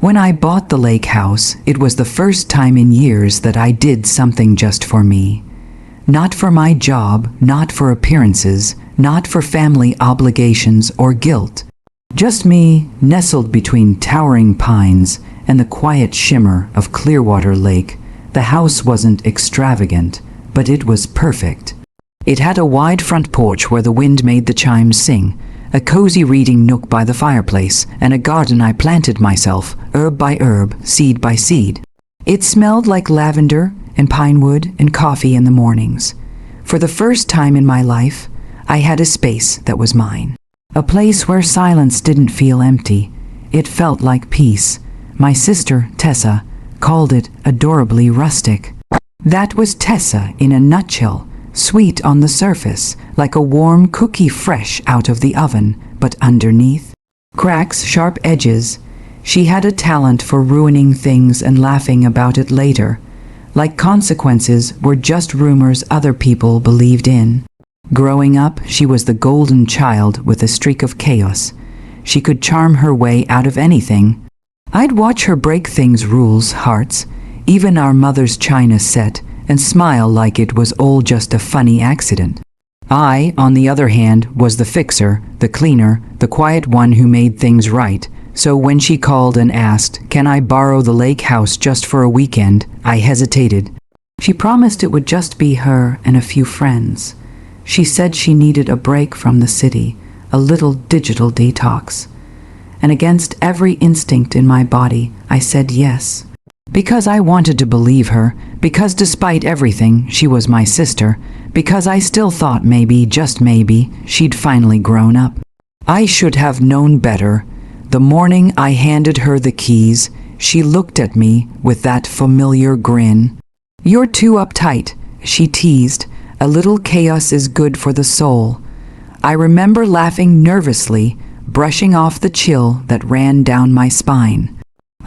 When I bought the lake house, it was the first time in years that I did something just for me. Not for my job, not for appearances, not for family obligations or guilt. Just me, nestled between towering pines and the quiet shimmer of Clearwater Lake. The house wasn't extravagant, but it was perfect. It had a wide front porch where the wind made the chimes sing, a cozy reading nook by the fireplace, and a garden I planted myself, herb by herb, seed by seed. It smelled like lavender and pine wood and coffee in the mornings. For the first time in my life, I had a space that was mine. A place where silence didn't feel empty. It felt like peace. My sister, Tessa, called it adorably rustic. That was Tessa in a nutshell. Sweet on the surface, like a warm cookie fresh out of the oven, but underneath, cracks, sharp edges. She had a talent for ruining things and laughing about it later, like consequences were just rumors other people believed in. Growing up, she was the golden child with a streak of chaos. She could charm her way out of anything. I'd watch her break things, rules, hearts, even our mother's china set, and smile like it was all just a funny accident. I, on the other hand, was the fixer, the cleaner, the quiet one who made things right. So when she called and asked, "Can I borrow the lake house just for a weekend?" I hesitated. She promised it would just be her and a few friends. She said she needed a break from the city, a little digital detox. And against every instinct in my body, I said yes. Because I wanted to believe her, because despite everything, she was my sister, because I still thought maybe, just maybe, she'd finally grown up. I should have known better. The morning I handed her the keys, she looked at me with that familiar grin. "You're too uptight," she teased. "A little chaos is good for the soul." I remember laughing nervously, brushing off the chill that ran down my spine.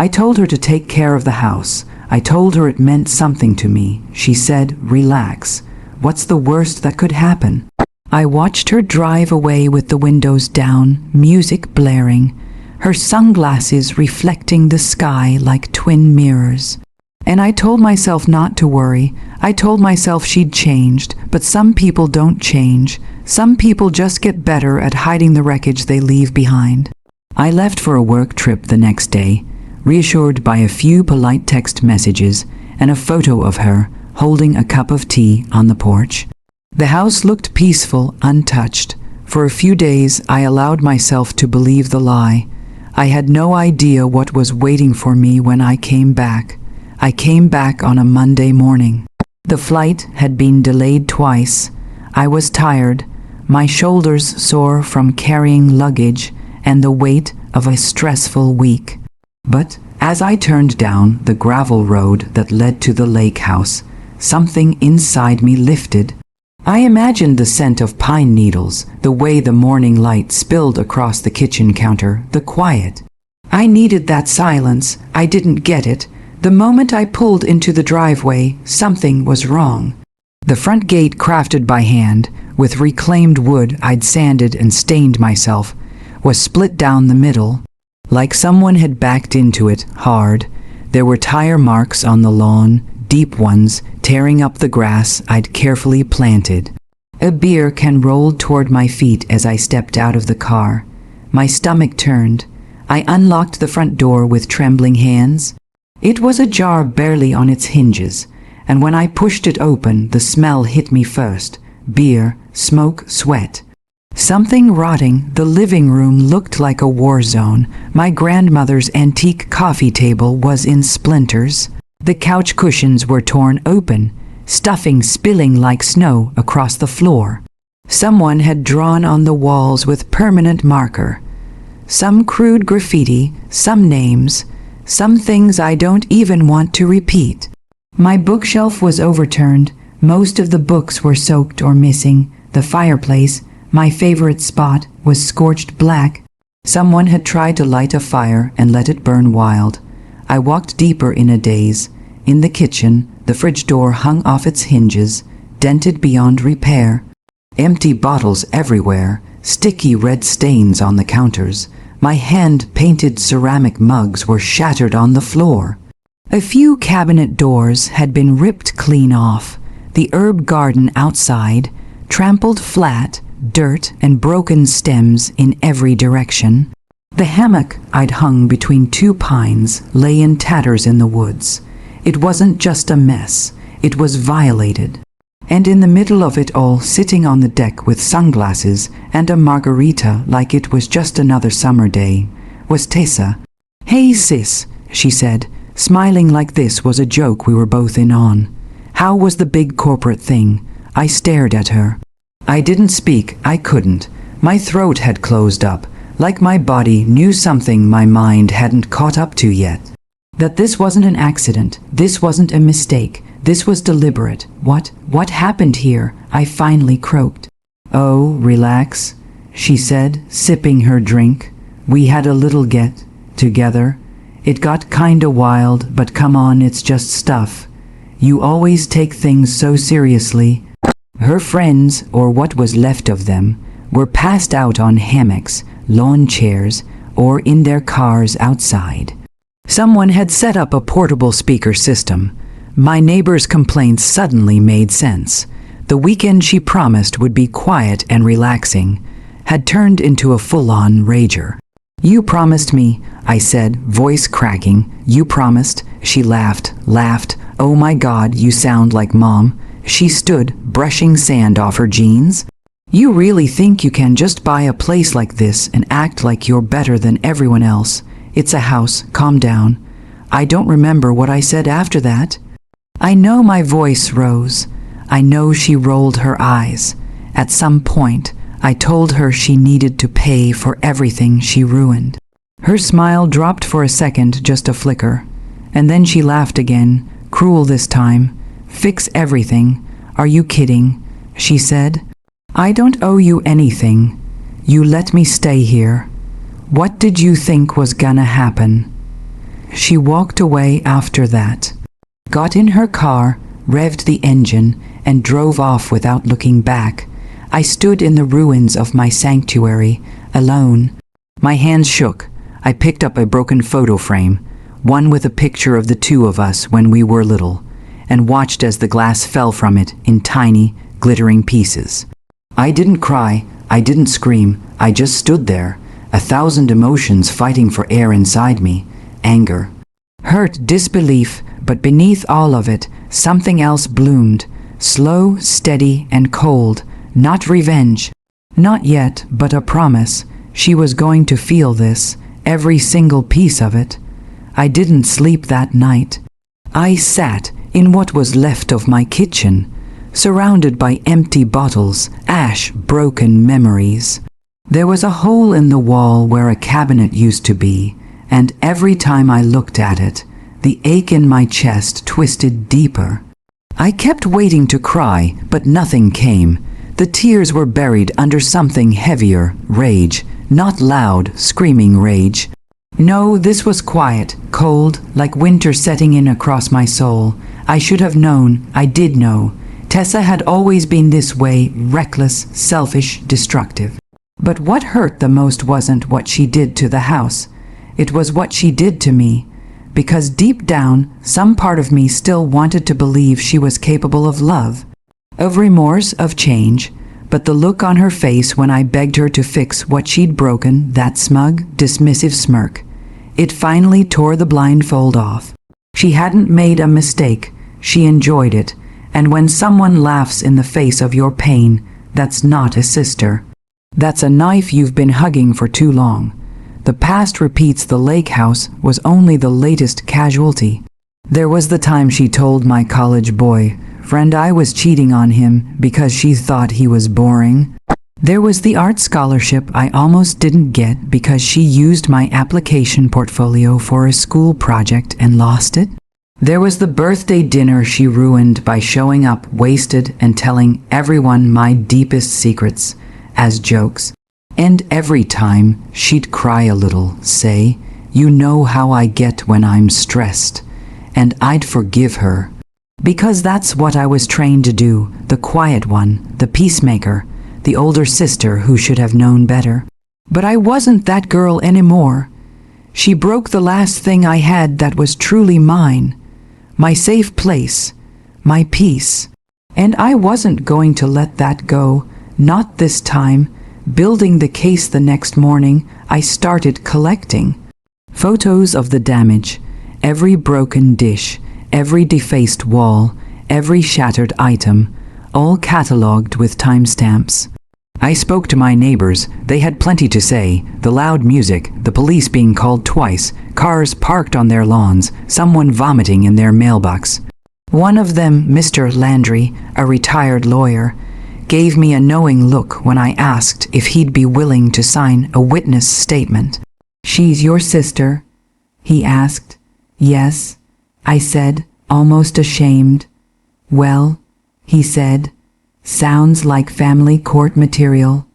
I told her to take care of the house. I told her it meant something to me. She said, "Relax. What's the worst that could happen?" I watched her drive away with the windows down, music blaring, her sunglasses reflecting the sky like twin mirrors. And I told myself not to worry. I told myself she'd changed, but some people don't change. Some people just get better at hiding the wreckage they leave behind. I left for a work trip the next day, reassured by a few polite text messages and a photo of her holding a cup of tea on the porch. The house looked peaceful, untouched. For a few days, I allowed myself to believe the lie. I had no idea what was waiting for me when I came back. I came back on a Monday morning. The flight had been delayed twice. I was tired, my shoulders sore from carrying luggage and the weight of a stressful week. But as I turned down the gravel road that led to the lake house, something inside me lifted. I imagined the scent of pine needles, the way the morning light spilled across the kitchen counter, the quiet. I needed that silence. I didn't get it. The moment I pulled into the driveway, something was wrong. The front gate, crafted by hand, with reclaimed wood I'd sanded and stained myself, was split down the middle. Like someone had backed into it hard. There were tire marks on the lawn, deep ones, tearing up the grass I'd carefully planted. A beer can rolled toward my feet as I stepped out of the car. My stomach turned. I unlocked the front door with trembling hands. It was ajar barely on its hinges, and when I pushed it open, the smell hit me first. Beer, smoke, sweat. Something rotting. The living room looked like a war zone. My grandmother's antique coffee table was in splinters. The couch cushions were torn open, stuffing spilling like snow across the floor. Someone had drawn on the walls with permanent marker. Some crude graffiti, some names, some things I don't even want to repeat. My bookshelf was overturned. Most of the books were soaked or missing. The fireplace, my favorite spot, was scorched black. Someone had tried to light a fire and let it burn wild. I walked deeper in a daze. In the kitchen, the fridge door hung off its hinges, dented beyond repair. Empty bottles everywhere, sticky red stains on the counters. My hand-painted ceramic mugs were shattered on the floor. A few cabinet doors had been ripped clean off. The herb garden outside, trampled flat, dirt and broken stems in every direction. The hammock I'd hung between two pines lay in tatters in the woods. It wasn't just a mess, it was violated. And in the middle of it all, sitting on the deck with sunglasses and a margarita like it was just another summer day, was Tessa. "Hey sis," she said, smiling like this was a joke we were both in on. "How was the big corporate thing?" I stared at her. I didn't speak, I couldn't. My throat had closed up, like my body knew something my mind hadn't caught up to yet. That this wasn't an accident, this wasn't a mistake, this was deliberate. What happened here? I finally croaked. "Oh, relax," she said, sipping her drink. "We had a little get-together. It got kinda wild, but come on, it's just stuff. You always take things so seriously." Her friends, or what was left of them, were passed out on hammocks, lawn chairs, or in their cars outside. Someone had set up a portable speaker system. My neighbor's complaints suddenly made sense. The weekend she promised would be quiet and relaxing had turned into a full-on rager. "You promised me," I said, voice cracking. "You promised." She laughed. "Oh my God, you sound like Mom." She stood, brushing sand off her jeans. "You really think you can just buy a place like this and act like you're better than everyone else? It's a house, calm down." I don't remember what I said after that. I know my voice rose. I know she rolled her eyes. At some point, I told her she needed to pay for everything she ruined. Her smile dropped for a second, just a flicker. And then she laughed again, cruel this time. "Fix everything? Are you kidding?" she said. "I don't owe you anything. You let me stay here. What did you think was gonna happen?" She walked away after that, got in her car, revved the engine, and drove off without looking back. I stood in the ruins of my sanctuary, alone. My hands shook. I picked up a broken photo frame, one with a picture of the two of us when we were little, and watched as the glass fell from it in tiny, glittering pieces. I didn't cry, I didn't scream, I just stood there, 1,000 emotions fighting for air inside me. Anger, hurt, disbelief, but beneath all of it, something else bloomed, slow, steady, and cold. Not revenge. Not yet, but a promise. She was going to feel this, every single piece of it. I didn't sleep that night. I sat in what was left of my kitchen, surrounded by empty bottles, ash, broken memories. There was a hole in the wall where a cabinet used to be, and every time I looked at it, the ache in my chest twisted deeper. I kept waiting to cry, but nothing came. The tears were buried under something heavier, rage, not loud, screaming rage. No, this was quiet, cold, like winter setting in across my soul. I should have known, I did know. Tessa had always been this way, reckless, selfish, destructive. But what hurt the most wasn't what she did to the house. It was what she did to me. Because deep down, some part of me still wanted to believe she was capable of love, of remorse, of change. But the look on her face when I begged her to fix what she'd broken, that smug, dismissive smirk, it finally tore the blindfold off. She hadn't made a mistake. She enjoyed it. And when someone laughs in the face of your pain, that's not a sister. That's a knife you've been hugging for too long. The past repeats. The lake house was only the latest casualty. There was the time she told my college boyfriend I was cheating on him because she thought he was boring. There was the art scholarship I almost didn't get because she used my application portfolio for a school project and lost it. There was the birthday dinner she ruined by showing up wasted and telling everyone my deepest secrets as jokes. And every time she'd cry a little, say, "You know how I get when I'm stressed." And I'd forgive her. Because that's what I was trained to do, the quiet one, the peacemaker, the older sister who should have known better. But I wasn't that girl anymore. She broke the last thing I had that was truly mine, my safe place, my peace. And I wasn't going to let that go, not this time. Building the case the next morning, I started collecting photos of the damage, every broken dish, every defaced wall, every shattered item, all catalogued with timestamps. I spoke to my neighbors. They had plenty to say. The loud music, the police being called twice, cars parked on their lawns, someone vomiting in their mailbox. One of them, Mr. Landry, a retired lawyer, gave me a knowing look when I asked if he'd be willing to sign a witness statement. "She's your sister?" he asked. "Yes," I said, almost ashamed. "Well," he said, "sounds like family court material."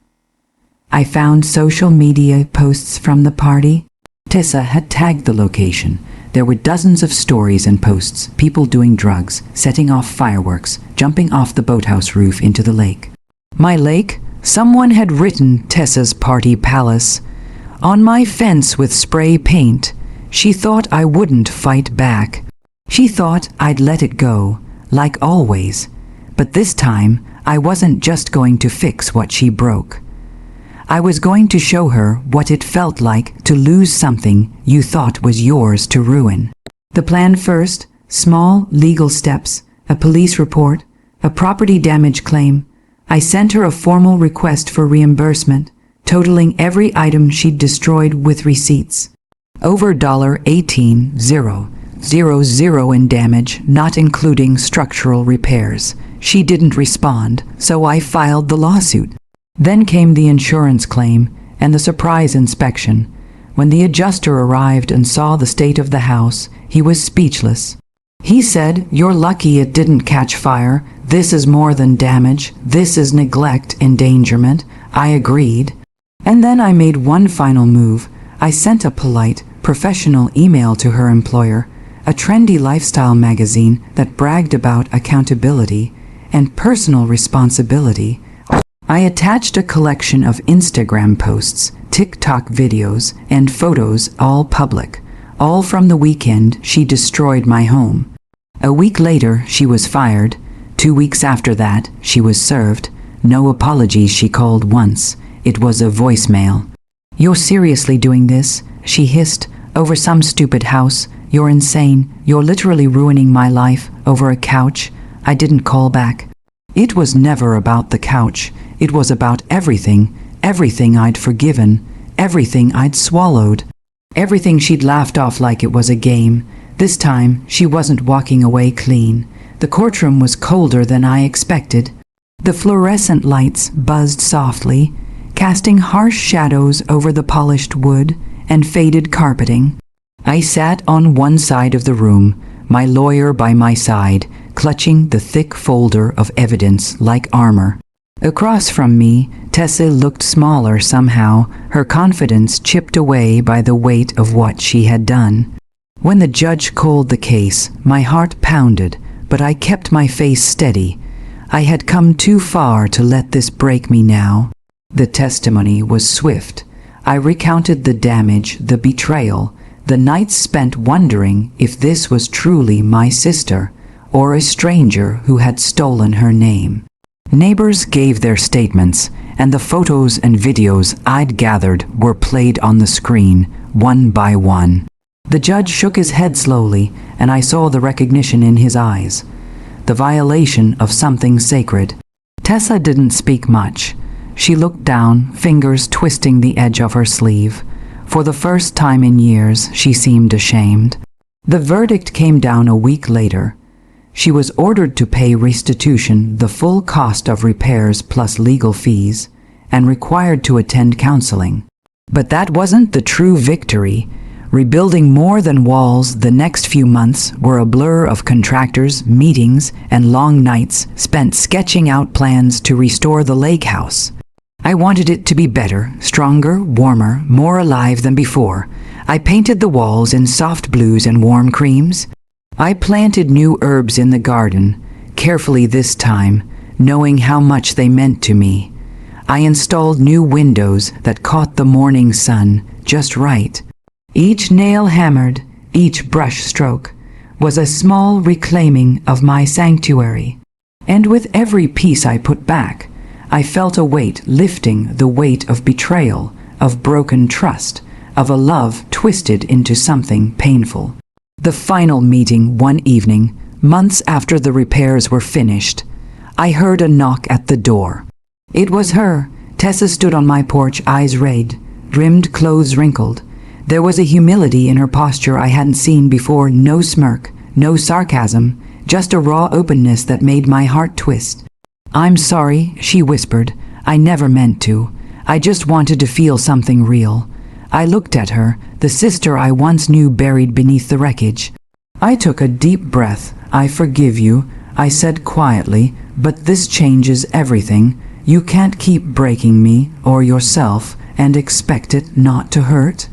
I found social media posts from the party. Tessa had tagged the location. There were dozens of stories and posts, people doing drugs, setting off fireworks, jumping off the boathouse roof into the lake. My lake? Someone had written Tessa's party palace. On my fence with spray paint. She thought I wouldn't fight back. She thought I'd let it go, like always. But this time, I wasn't just going to fix what she broke. I was going to show her what it felt like to lose something you thought was yours to ruin. The plan first, small legal steps, a police report, a property damage claim. I sent her a formal request for reimbursement, totaling every item she'd destroyed with receipts. Over $18,000 in damage, not including structural repairs. She didn't respond, so I filed the lawsuit. Then came the insurance claim and the surprise inspection. When the adjuster arrived and saw the state of the house, he was speechless. He said, "You're lucky it didn't catch fire. This is more than damage. This is neglect, endangerment." I agreed. And then I made one final move. I sent a polite, professional email to her employer, a trendy lifestyle magazine that bragged about accountability and personal responsibility. I attached a collection of Instagram posts, TikTok videos, and photos, all public, all from the weekend she destroyed my home. A week later, she was fired. 2 weeks after that, she was served. No apologies, she called once. It was a voicemail. "You're seriously doing this?" she hissed. "Over some stupid house? You're insane. You're literally ruining my life over a couch." I didn't call back. It was never about the couch. It was about everything, everything I'd forgiven, everything I'd swallowed, everything she'd laughed off like it was a game. This time, she wasn't walking away clean. The courtroom was colder than I expected. The fluorescent lights buzzed softly, casting harsh shadows over the polished wood and faded carpeting. I sat on one side of the room, my lawyer by my side, clutching the thick folder of evidence like armor. Across from me, Tessa looked smaller somehow, her confidence chipped away by the weight of what she had done. When the judge called the case, my heart pounded, but I kept my face steady. I had come too far to let this break me now. The testimony was swift. I recounted the damage, the betrayal, the nights spent wondering if this was truly my sister, or a stranger who had stolen her name. Neighbors gave their statements, and the photos and videos I'd gathered were played on the screen, one by one. The judge shook his head slowly, and I saw the recognition in his eyes. The violation of something sacred. Tessa didn't speak much. She looked down, fingers twisting the edge of her sleeve. For the first time in years, she seemed ashamed. The verdict came down a week later. She was ordered to pay restitution, the full cost of repairs plus legal fees, and required to attend counseling. But that wasn't the true victory. Rebuilding more than walls, the next few months were a blur of contractors, meetings, and long nights spent sketching out plans to restore the lake house. I wanted it to be better, stronger, warmer, more alive than before. I painted the walls in soft blues and warm creams. I planted new herbs in the garden, carefully this time, knowing how much they meant to me. I installed new windows that caught the morning sun just right. Each nail hammered, each brush stroke, was a small reclaiming of my sanctuary. And with every piece I put back, I felt a weight lifting, the weight of betrayal, of broken trust, of a love twisted into something painful. The final meeting one evening, months after the repairs were finished, I heard a knock at the door. It was her. Tessa stood on my porch, eyes red, rimmed clothes wrinkled. There was a humility in her posture I hadn't seen before, no smirk, no sarcasm, just a raw openness that made my heart twist. "I'm sorry," she whispered. "I never meant to. I just wanted to feel something real." I looked at her, the sister I once knew buried beneath the wreckage. I took a deep breath. "I forgive you," I said quietly, "but this changes everything. You can't keep breaking me or yourself and expect it not to hurt."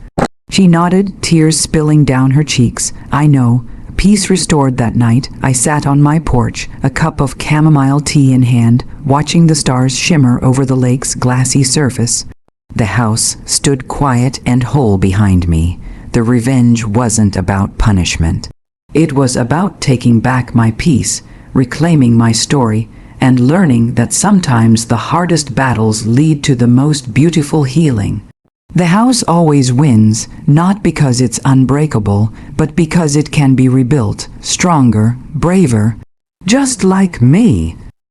She nodded, tears spilling down her cheeks. "I know." Peace restored that night, I sat on my porch, a cup of chamomile tea in hand, watching the stars shimmer over the lake's glassy surface. The house stood quiet and whole behind me. The revenge wasn't about punishment. It was about taking back my peace, reclaiming my story, and learning that sometimes the hardest battles lead to the most beautiful healing. The house always wins, not because it's unbreakable, but because it can be rebuilt, stronger, braver, just like me.